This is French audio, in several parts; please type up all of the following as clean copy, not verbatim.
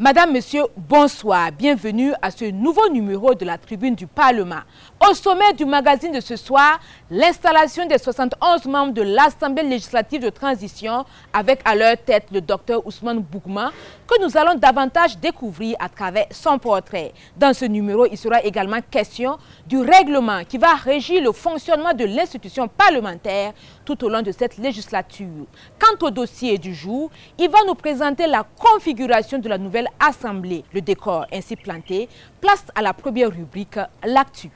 Madame, Monsieur, bonsoir. Bienvenue à ce nouveau numéro de la Tribune du Parlement. Au sommet du magazine de ce soir, l'installation des 71 membres de l'Assemblée législative de transition avec à leur tête le docteur Ousmane Bougma que nous allons davantage découvrir à travers son portrait. Dans ce numéro, il sera également question du règlement qui va régir le fonctionnement de l'institution parlementaire tout au long de cette législature. Quant au dossier du jour, il va nous présenter la configuration de la nouvelle Assemblée. Le décor ainsi planté, place à la première rubrique, l'actu.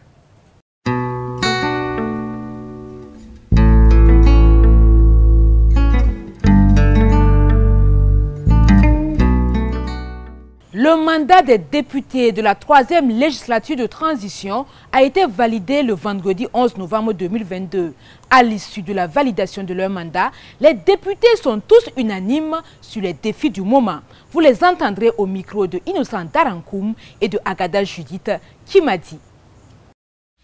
Le mandat des députés de la 3e législature de transition a été validé le vendredi 11 novembre 2022. À l'issue de la validation de leur mandat, les députés sont tous unanimes sur les défis du moment. Vous les entendrez au micro de Innocent Darankoum et de Agada Judith qui m'a dit.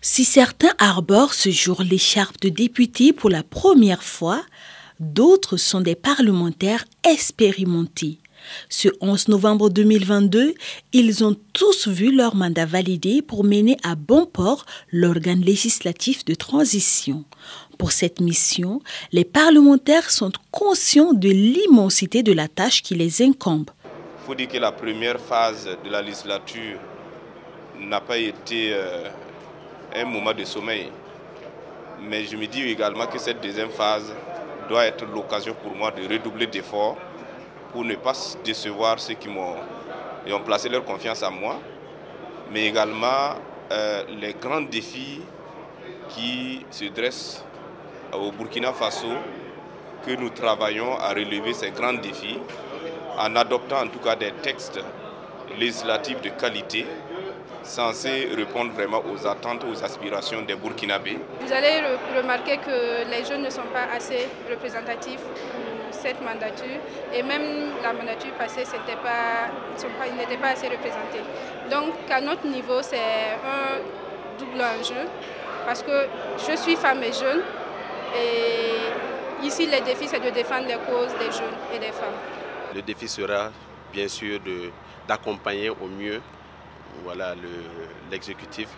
Si certains arborent ce jour l'écharpe de député pour la première fois, d'autres sont des parlementaires expérimentés. Ce 11 novembre 2022, ils ont tous vu leur mandat validé pour mener à bon port l'organe législatif de transition. Pour cette mission, les parlementaires sont conscients de l'immensité de la tâche qui les incombe. Il faut dire que la première phase de la législature n'a pas été un moment de sommeil. Mais je me dis également que cette deuxième phase doit être l'occasion pour moi de redoubler d'efforts pour ne pas décevoir ceux qui ont placé leur confiance en moi, mais également les grands défis qui se dressent au Burkina Faso, que nous travaillons à relever ces grands défis en adoptant en tout cas des textes législatifs de qualité censés répondre vraiment aux attentes, aux aspirations des Burkinabés. Vous allez remarquer que les jeunes ne sont pas assez représentatifs pour cette mandature et même la mandature passée, ils n'étaient pas assez représentés. Donc à notre niveau, c'est un double enjeu parce que je suis femme et jeune et ici les défis c'est de défendre les causes des jeunes et des femmes. Le défi sera bien sûr d'accompagner au mieux l'exécutif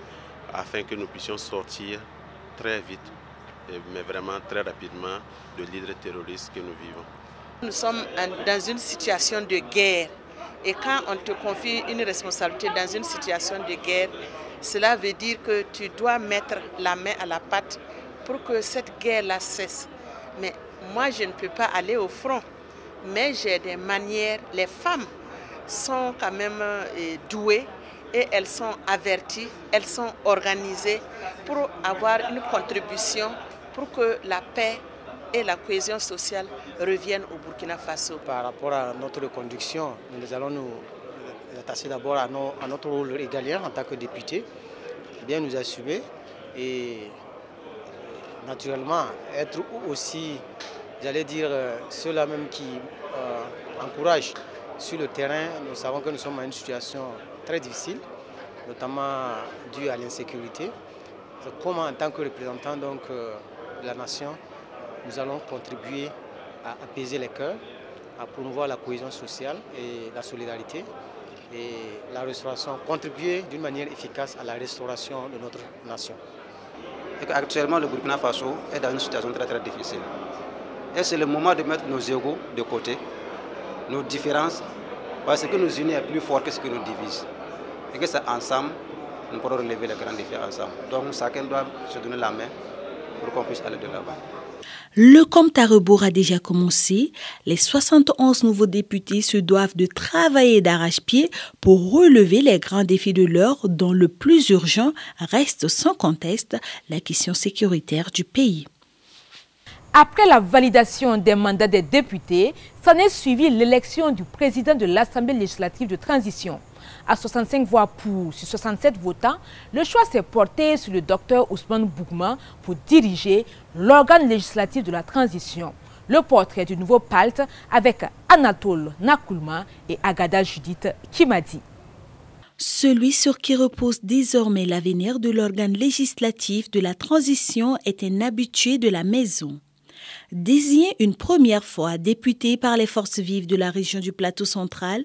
afin que nous puissions sortir très vite, mais vraiment très rapidement, de l'hydre terroriste que nous vivons. Nous sommes dans une situation de guerre et quand on te confie une responsabilité dans une situation de guerre, cela veut dire que tu dois mettre la main à la pâte pour que cette guerre-là cesse. Mais moi, je ne peux pas aller au front, mais j'ai des manières. Les femmes sont quand même douées et elles sont averties, elles sont organisées pour avoir une contribution pour que la paix et la cohésion sociale reviennent au Burkina Faso. Par rapport à notre conduction, nous allons nous attacher d'abord à notre rôle régalien en tant que député, bien nous assumer et naturellement être aussi, j'allais dire, ceux-là même qui encouragent sur le terrain. Nous savons que nous sommes dans une situation très difficile, notamment due à l'insécurité. Comment en tant que représentant donc, de la nation, nous allons contribuer à apaiser les cœurs, à promouvoir la cohésion sociale et la solidarité et la restauration, contribuer d'une manière efficace à la restauration de notre nation. Actuellement, le Burkina Faso est dans une situation très très difficile. Et c'est le moment de mettre nos égos de côté, nos différences, parce que nous unit est plus fort que ce qui nous divise. Et que c'est ensemble, nous pourrons relever les grands défis ensemble. Donc chacun doit se donner la main pour qu'on puisse aller de l'avant. Le compte à rebours a déjà commencé. Les 71 nouveaux députés se doivent de travailler d'arrache-pied pour relever les grands défis de l'heure, dont le plus urgent reste sans conteste la question sécuritaire du pays. Après la validation des mandats des députés, s'en est suivi l'élection du président de l'Assemblée législative de transition. À 65 voix pour sur 67 votants, le choix s'est porté sur le docteur Ousmane Bougma pour diriger l'organe législatif de la transition. Le portrait du nouveau PALT avec Anatole Nakoulma et Agada Judith qui m'a dit. Celui sur qui repose désormais l'avenir de l'organe législatif de la transition est un habitué de la maison. Désigné une première fois député par les forces vives de la région du Plateau central,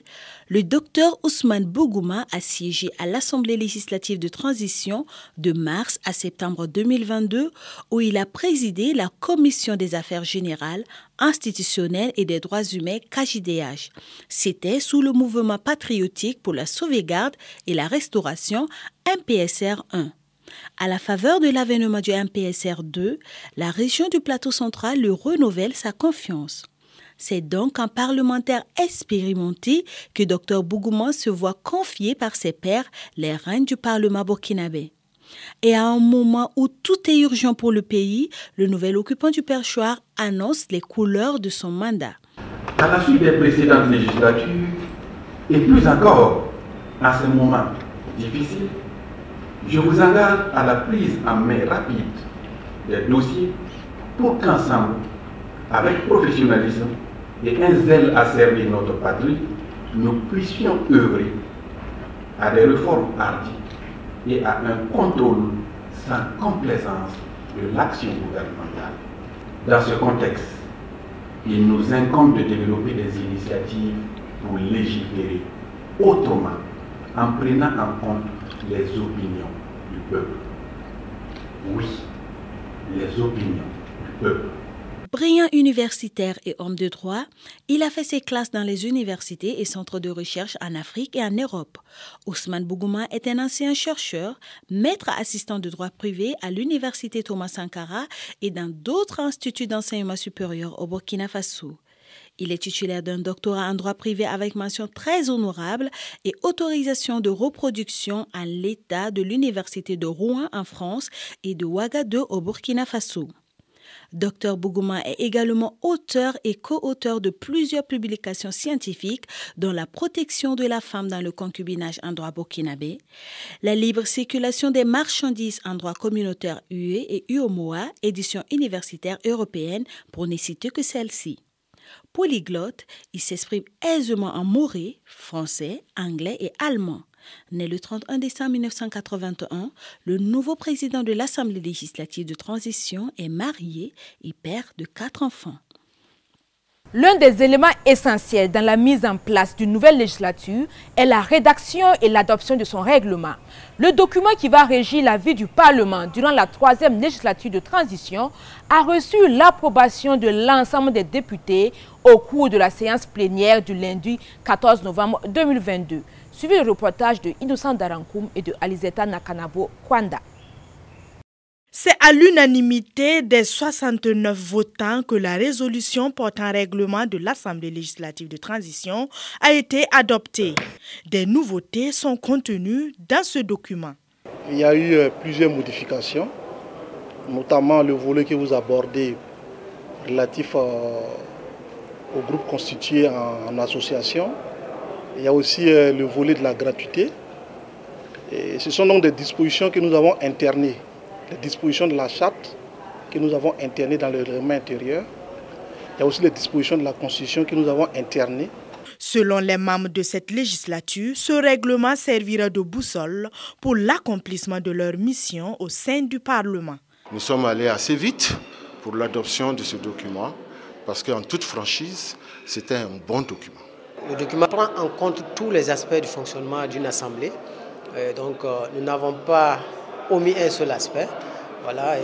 le docteur Ousmane Bougouma a siégé à l'Assemblée législative de transition de mars à septembre 2022, où il a présidé la Commission des affaires générales, institutionnelles et des droits humains (CAGIDH). C'était sous le mouvement patriotique pour la sauvegarde et la restauration MPSR 1. À la faveur de l'avènement du MPSR 2, la région du Plateau central lui renouvelle sa confiance. C'est donc en parlementaire expérimenté que Dr Bougouma se voit confier par ses pairs les rênes du Parlement burkinabé. Et à un moment où tout est urgent pour le pays, le nouvel occupant du perchoir annonce les couleurs de son mandat. À la suite des précédentes législatures, et plus encore à ce moment difficile, je vous engage à la prise en main rapide des dossiers pour qu'ensemble, avec professionnalisme et un zèle à servir notre patrie, nous puissions œuvrer à des réformes hardies et à un contrôle sans complaisance de l'action gouvernementale. Dans ce contexte, il nous incombe de développer des initiatives pour légiférer autrement, en prenant en compte les opinions du peuple. Oui, les opinions du peuple. Brillant universitaire et homme de droit, il a fait ses classes dans les universités et centres de recherche en Afrique et en Europe. Ousmane Bougouma est un ancien chercheur, maître assistant de droit privé à l'université Thomas Sankara et dans d'autres instituts d'enseignement supérieur au Burkina Faso. Il est titulaire d'un doctorat en droit privé avec mention très honorable et autorisation de reproduction en l'état de l'université de Rouen en France et de Ouagadougou au Burkina Faso. Dr Bougouma est également auteur et co-auteur de plusieurs publications scientifiques dont la protection de la femme dans le concubinage en droit burkinabé, la libre circulation des marchandises en droit communautaire UE et UOMOA, édition universitaire européenne, pour ne citer que celle-ci. Polyglotte, il s'exprime aisément en moré, français, anglais et allemand. Né le 31 décembre 1981, le nouveau président de l'Assemblée législative de transition est marié et père de 4 enfants. L'un des éléments essentiels dans la mise en place d'une nouvelle législature est la rédaction et l'adoption de son règlement. Le document qui va régir la vie du Parlement durant la 3e législature de transition a reçu l'approbation de l'ensemble des députés au cours de la séance plénière du lundi 14 novembre 2022. Suivez le reportage de Innocent Darankoum et de Alizeta Nakanabo Kwanda. C'est à l'unanimité des 69 votants que la résolution portant règlement de l'Assemblée législative de transition a été adoptée. Des nouveautés sont contenues dans ce document. Il y a eu plusieurs modifications, notamment le volet que vous abordez relatif au groupe constitué en association. Il y a aussi le volet de la gratuité. Et ce sont donc des dispositions que nous avons internées. Les dispositions de la charte que nous avons internées dans le règlement intérieur. Il y a aussi les dispositions de la Constitution que nous avons internées. Selon les membres de cette législature, ce règlement servira de boussole pour l'accomplissement de leur mission au sein du Parlement. Nous sommes allés assez vite pour l'adoption de ce document parce qu'en toute franchise, c'était un bon document. Le document prend en compte tous les aspects du fonctionnement d'une assemblée. Donc nous n'avons pas omis un seul aspect. Voilà, et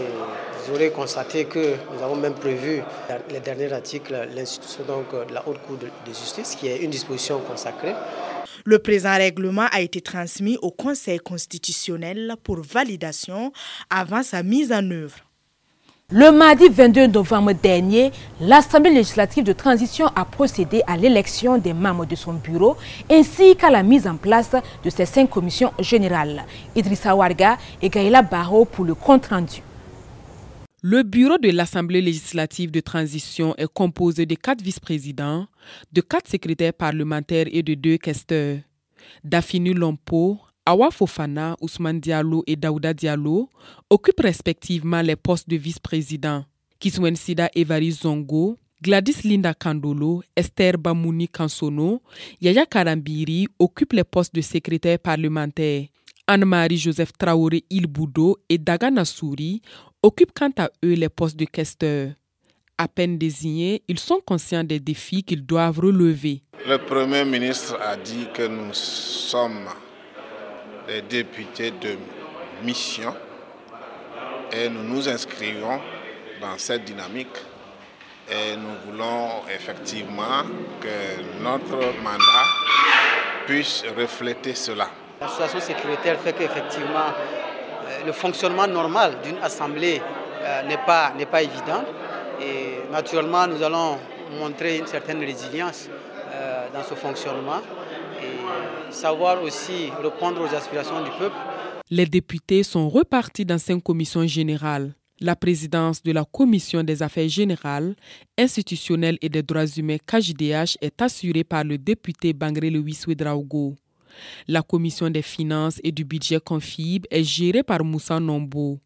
vous aurez constaté que nous avons même prévu les derniers articles, l'institution de la Haute Cour de justice, qui est une disposition consacrée. Le présent règlement a été transmis au Conseil constitutionnel pour validation avant sa mise en œuvre. Le mardi 22 novembre dernier, l'Assemblée législative de transition a procédé à l'élection des membres de son bureau ainsi qu'à la mise en place de ses 5 commissions générales. Idrissa Warga et Gaïla Barro pour le compte-rendu. Le bureau de l'Assemblée législative de transition est composé de 4 vice-présidents, de 4 secrétaires parlementaires et de 2 questeurs. Dafinu Lompo, Awa Fofana, Ousmane Diallo et Daouda Diallo occupent respectivement les postes de vice-président. Kiswen Sida Evari Zongo, Gladys Linda Kandolo, Esther Bamouni Kansono, Yaya Karambiri occupent les postes de secrétaire parlementaire. Anne-Marie Joseph Traoré Ilboudo et Daga Nassouri occupent quant à eux les postes de questeur. À peine désignés, ils sont conscients des défis qu'ils doivent relever. Le Premier ministre a dit que nous sommes des députés de mission et nous nous inscrivons dans cette dynamique et nous voulons effectivement que notre mandat puisse refléter cela. La situation sécuritaire fait qu'effectivement le fonctionnement normal d'une assemblée n'est pas évident et naturellement nous allons montrer une certaine résilience dans ce fonctionnement et savoir aussi répondre aux aspirations du peuple. Les députés sont repartis dans 5 commissions générales. La présidence de la Commission des affaires générales, institutionnelles et des droits humains KJDH est assurée par le député Bangré Louis Ouedraogo. La Commission des finances et du budget Confib est gérée par Moussa Nombo.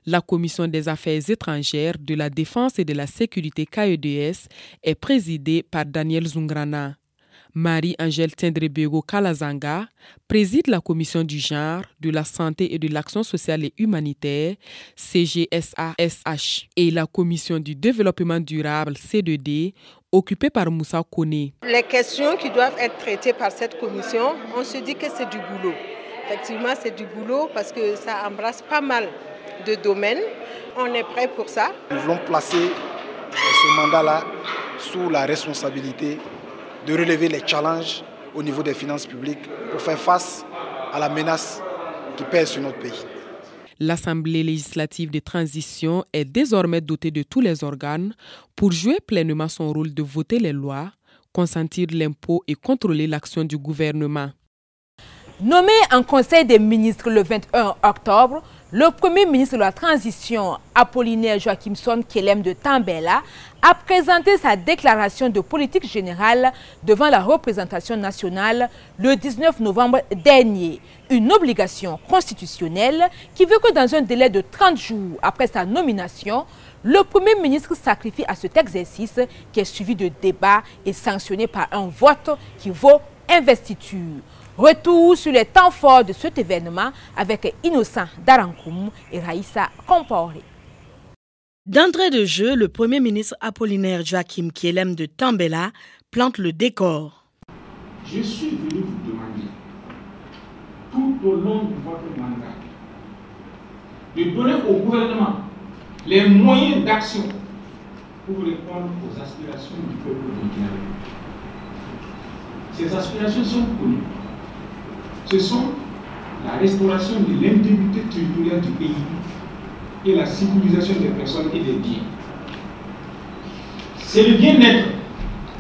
La Commission des affaires étrangères, de la défense et de la sécurité KEDS est présidée par Daniel Zungrana. Marie-Angèle Tendrebego Kalazanga préside la commission du genre, de la santé et de l'action sociale et humanitaire, CGSASH, et la commission du développement durable, C2D, occupée par Moussa Kone. Les questions qui doivent être traitées par cette commission, on se dit que c'est du boulot. Effectivement, c'est du boulot parce que ça embrasse pas mal de domaines. On est prêt pour ça. Nous voulons placer ce mandat-là sous la responsabilité de relever les challenges au niveau des finances publiques pour faire face à la menace qui pèse sur notre pays. L'Assemblée législative de transition est désormais dotée de tous les organes pour jouer pleinement son rôle de voter les lois, consentir l'impôt et contrôler l'action du gouvernement. Nommé en Conseil des ministres le 21 octobre, le Premier ministre de la Transition, Apollinaire Joachimson Kelem de Tambela, a présenté sa déclaration de politique générale devant la représentation nationale le 19 novembre dernier. Une obligation constitutionnelle qui veut que dans un délai de 30 jours après sa nomination, le Premier ministre sacrifie à cet exercice qui est suivi de débats et sanctionné par un vote qui vaut investiture. Retour sur les temps forts de cet événement avec Innocent Darankoum et Raïssa Comporé. D'entrée de jeu, le Premier ministre Apollinaire Joachim Kelem de Tambela plante le décor. Je suis venu vous demander, tout au long de votre mandat, de donner au gouvernement les moyens d'action pour répondre aux aspirations du peuple burkinabé. Ces aspirations sont connues. Ce sont la restauration de l'intégrité territoriale du pays et la sécurisation des personnes et des biens. C'est le bien-être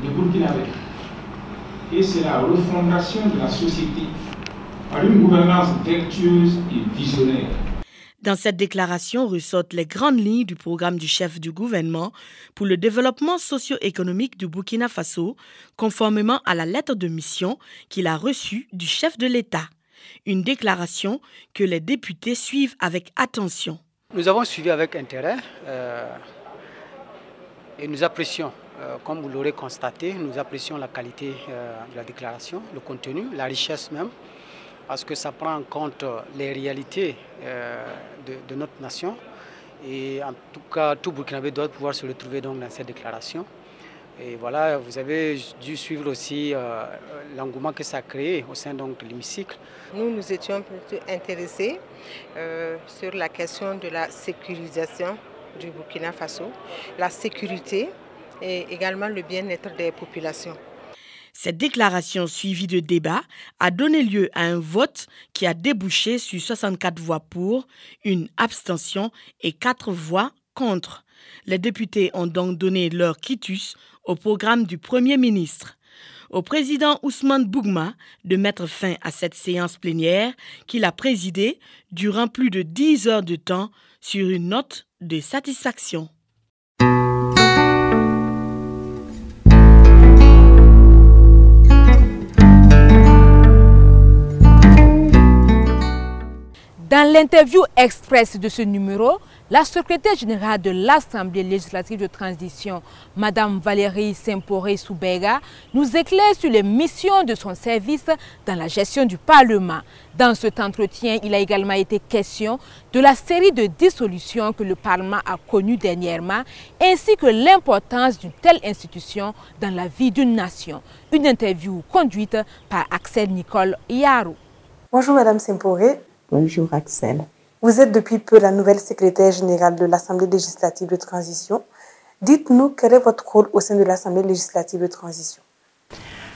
des Burkinabés et c'est la refondation de la société par une gouvernance vertueuse et visionnaire. Dans cette déclaration ressortent les grandes lignes du programme du chef du gouvernement pour le développement socio-économique du Burkina Faso, conformément à la lettre de mission qu'il a reçue du chef de l'État. Une déclaration que les députés suivent avec attention. Nous avons suivi avec intérêt et nous apprécions, comme vous l'aurez constaté, nous apprécions la qualité de la déclaration, le contenu, la richesse même, parce que ça prend en compte les réalités de notre nation. Et en tout cas, tout Burkinabé doit pouvoir se retrouver donc dans cette déclaration. Et voilà, vous avez dû suivre aussi l'engouement que ça a créé au sein donc, de l'hémicycle. Nous étions plutôt intéressés sur la question de la sécurisation du Burkina Faso, la sécurité et également le bien-être des populations. Cette déclaration suivie de débats a donné lieu à un vote qui a débouché sur 64 voix pour, une abstention et 4 voix contre. Les députés ont donc donné leur quitus au programme du Premier ministre. Au président Ousmane Bougma de mettre fin à cette séance plénière qu'il a présidée durant plus de 10 heures de temps sur une note de satisfaction. Dans l'interview express de ce numéro, La secrétaire générale de l'Assemblée législative de transition, Mme Valérie Semporé-Soubega, nous éclaire sur les missions de son service dans la gestion du Parlement. Dans cet entretien, il a également été question de la série de dissolutions que le Parlement a connues dernièrement, ainsi que l'importance d'une telle institution dans la vie d'une nation. Une interview conduite par Axel Nicole Yarou. Bonjour Mme Semporé. Bonjour Axel. Vous êtes depuis peu la nouvelle secrétaire générale de l'Assemblée législative de transition. Dites-nous quel est votre rôle au sein de l'Assemblée législative de transition.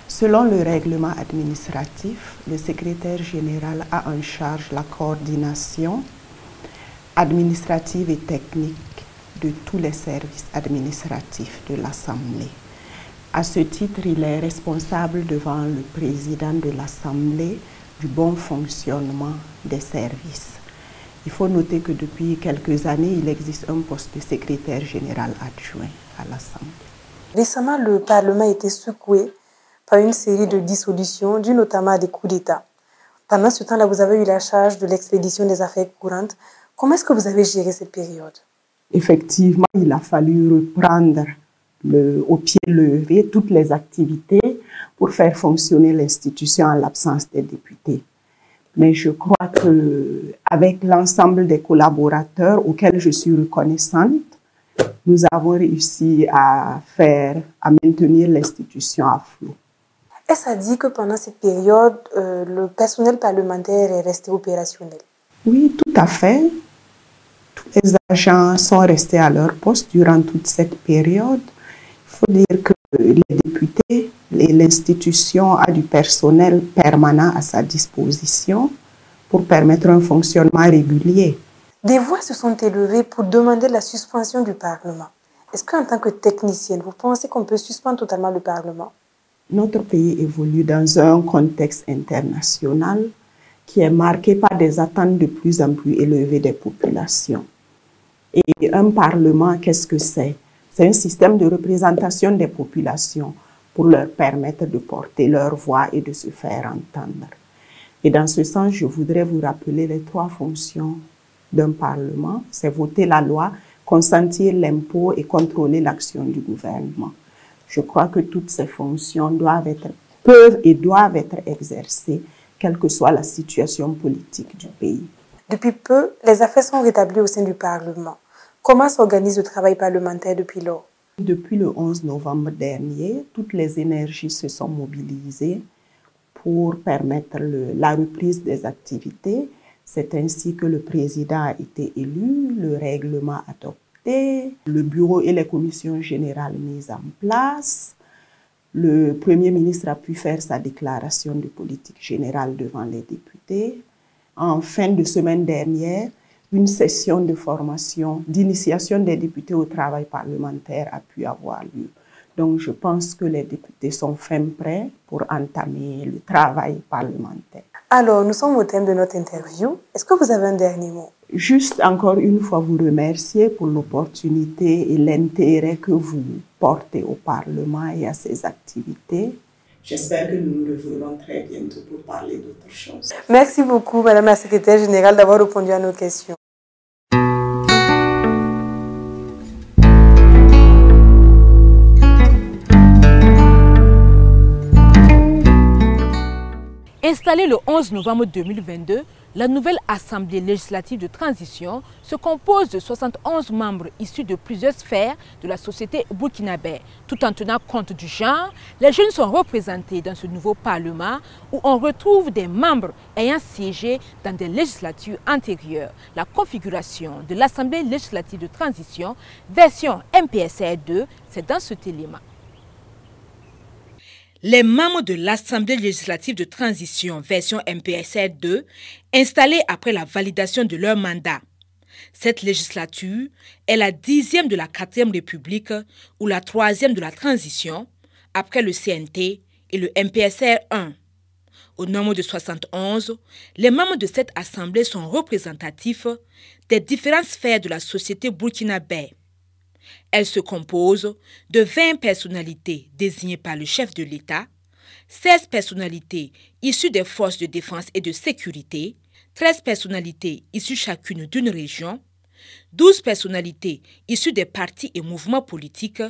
Selon le règlement administratif, le secrétaire général a en charge la coordination administrative et technique de tous les services administratifs de l'Assemblée. À ce titre, il est responsable devant le président de l'Assemblée du bon fonctionnement des services. Il faut noter que depuis quelques années, il existe un poste de secrétaire général adjoint à l'Assemblée. Récemment, le Parlement a été secoué par une série de dissolutions dues notamment à des coups d'État. Pendant ce temps-là, vous avez eu la charge de l'expédition des affaires courantes. Comment est-ce que vous avez géré cette période? Effectivement, il a fallu reprendre au pied levé toutes les activités pour faire fonctionner l'institution en l'absence des députés. Mais je crois qu'avec l'ensemble des collaborateurs auxquels je suis reconnaissante, nous avons réussi à maintenir l'institution à flot. Est-ce à dire que pendant cette période, le personnel parlementaire est resté opérationnel? Oui, tout à fait. Tous les agents sont restés à leur poste durant toute cette période. Il faut dire que les députés et l'institution a du personnel permanent à sa disposition pour permettre un fonctionnement régulier. Des voix se sont élevées pour demander la suspension du Parlement. Est-ce qu'en tant que technicienne, vous pensez qu'on peut suspendre totalement le Parlement? Notre pays évolue dans un contexte international qui est marqué par des attentes de plus en plus élevées des populations. Et un Parlement, qu'est-ce que c'est? C'est un système de représentation des populations pour leur permettre de porter leur voix et de se faire entendre. Et dans ce sens, je voudrais vous rappeler les 3 fonctions d'un Parlement. C'est voter la loi, consentir l'impôt et contrôler l'action du gouvernement. Je crois que toutes ces fonctions peuvent et doivent être exercées, quelle que soit la situation politique du pays. Depuis peu, les affaires sont rétablies au sein du Parlement. Comment s'organise le travail parlementaire depuis lors? Depuis le 11 novembre dernier, toutes les énergies se sont mobilisées pour permettre la reprise des activités. C'est ainsi que le président a été élu, le règlement adopté, le bureau et les commissions générales mises en place. Le Premier ministre a pu faire sa déclaration de politique générale devant les députés. En fin de semaine dernière, une session de formation, d'initiation des députés au travail parlementaire a pu avoir lieu. Donc je pense que les députés sont fin prêts pour entamer le travail parlementaire. Alors, nous sommes au thème de notre interview. Est-ce que vous avez un dernier mot? Juste encore une fois vous remercier pour l'opportunité et l'intérêt que vous portez au Parlement et à ses activités. J'espère que nous nous reverrons très bientôt pour parler d'autres choses. Merci beaucoup, Madame la Secrétaire générale, d'avoir répondu à nos questions. Installée le 11 novembre 2022, la nouvelle Assemblée législative de transition se compose de 71 membres issus de plusieurs sphères de la société burkinabé. Tout en tenant compte du genre, les jeunes sont représentés dans ce nouveau Parlement où on retrouve des membres ayant siégé dans des législatures antérieures. La configuration de l'Assemblée législative de transition, version MPSR 2, c'est dans cet élément. Les membres de l'Assemblée législative de transition version MPSR 2 installés après la validation de leur mandat. Cette législature est la 10e de la 4e République ou la 3e de la transition après le CNT et le MPSR 1. Au nombre de 71, les membres de cette assemblée sont représentatifs des différentes sphères de la société burkinabé. Elle se compose de 20 personnalités désignées par le chef de l'État, 16 personnalités issues des forces de défense et de sécurité, 13 personnalités issues chacune d'une région, 12 personnalités issues des partis et mouvements politiques,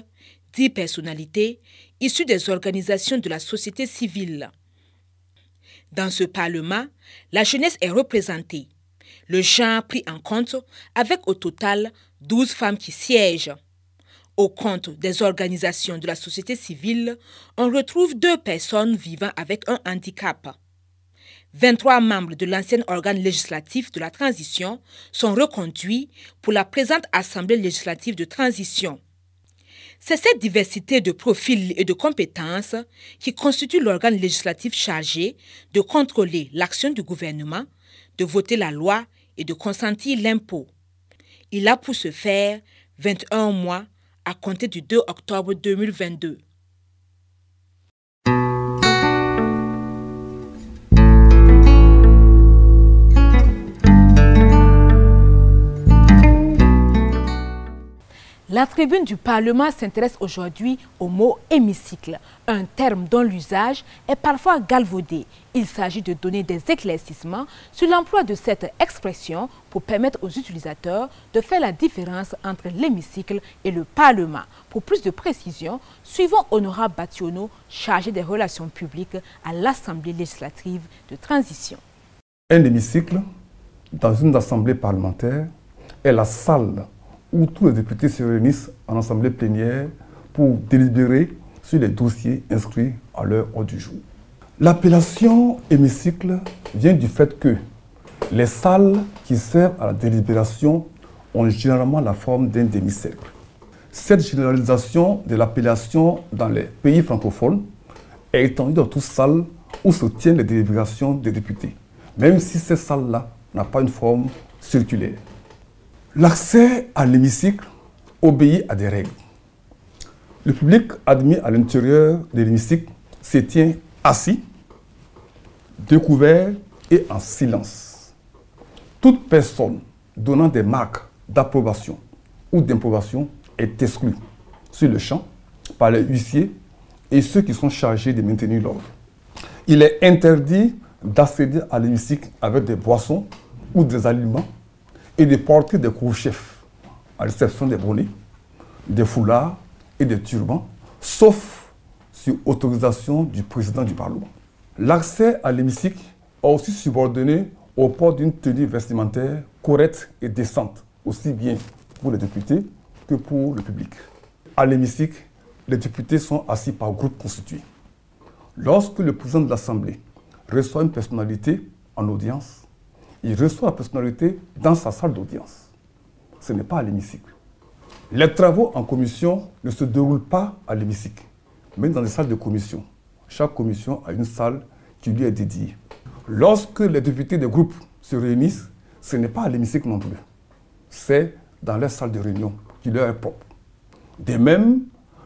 10 personnalités issues des organisations de la société civile. Dans ce Parlement, la jeunesse est représentée. Le genre pris en compte avec au total 12 femmes qui siègent. Au compte des organisations de la société civile, on retrouve 2 personnes vivant avec un handicap. 23 membres de l'ancien organe législatif de la transition sont reconduits pour la présente Assemblée législative de transition. C'est cette diversité de profils et de compétences qui constitue l'organe législatif chargé de contrôler l'action du gouvernement, de voter la loi et de consentir l'impôt. Il a pour ce faire 21 mois à compter du 2 octobre 2022. La tribune du Parlement s'intéresse aujourd'hui au mot hémicycle, un terme dont l'usage est parfois galvaudé. Il s'agit de donner des éclaircissements sur l'emploi de cette expression pour permettre aux utilisateurs de faire la différence entre l'hémicycle et le Parlement. Pour plus de précisions, suivons Honorable Bationo, chargé des relations publiques à l'Assemblée législative de transition. Un hémicycle, dans une assemblée parlementaire, est la salle où tous les députés se réunissent en assemblée plénière pour délibérer sur les dossiers inscrits à leur ordre du jour. L'appellation hémicycle vient du fait que les salles qui servent à la délibération ont généralement la forme d'un demi-cercle. Cette généralisation de l'appellation dans les pays francophones est étendue dans toutes salles où se tiennent les délibérations des députés, même si cette salle-là n'a pas une forme circulaire. L'accès à l'hémicycle obéit à des règles. Le public admis à l'intérieur de l'hémicycle se tient assis, découvert et en silence. Toute personne donnant des marques d'approbation ou d'improbation est exclue sur le champ par les huissiers et ceux qui sont chargés de maintenir l'ordre. Il est interdit d'accéder à l'hémicycle avec des boissons ou des aliments et de porter des couvre-chefs, à l'exception des bonnets, des foulards et des turbans, sauf sur autorisation du président du Parlement. L'accès à l'hémicycle est aussi subordonné au port d'une tenue vestimentaire correcte et décente, aussi bien pour les députés que pour le public. À l'hémicycle, les députés sont assis par groupe constitué. Lorsque le président de l'Assemblée reçoit une personnalité en audience, il reçoit la personnalité dans sa salle d'audience. Ce n'est pas à l'hémicycle. Les travaux en commission ne se déroulent pas à l'hémicycle, mais dans les salles de commission. Chaque commission a une salle qui lui est dédiée. Lorsque les députés des groupes se réunissent, ce n'est pas à l'hémicycle non plus. C'est dans les salles de réunion qui leur est propre. De même,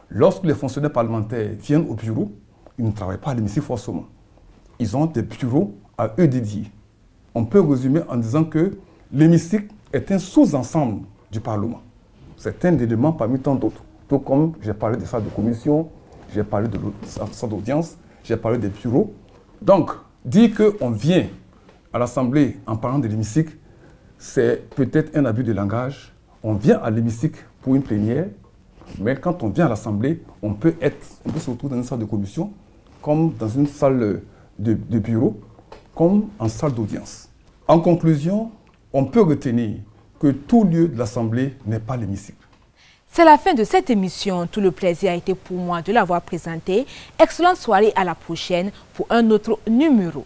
lorsque les fonctionnaires parlementaires viennent au bureau, ils ne travaillent pas à l'hémicycle forcément. Ils ont des bureaux à eux dédiés. On peut résumer en disant que l'hémicycle est un sous-ensemble du Parlement. C'est un élément parmi tant d'autres. Tout comme j'ai parlé des salles de commission, j'ai parlé de salles d'audience, j'ai parlé des bureaux. Donc, dire qu'on vient à l'Assemblée en parlant de l'hémicycle, c'est peut-être un abus de langage. On vient à l'hémicycle pour une plénière, mais quand on vient à l'Assemblée, on peut se retrouver dans une salle de commission, comme dans une salle de bureau, comme en salle d'audience. En conclusion, on peut retenir que tout lieu de l'Assemblée n'est pas l'hémicycle. C'est la fin de cette émission. Tout le plaisir a été pour moi de l'avoir présentée. Excellente soirée, à la prochaine pour un autre numéro.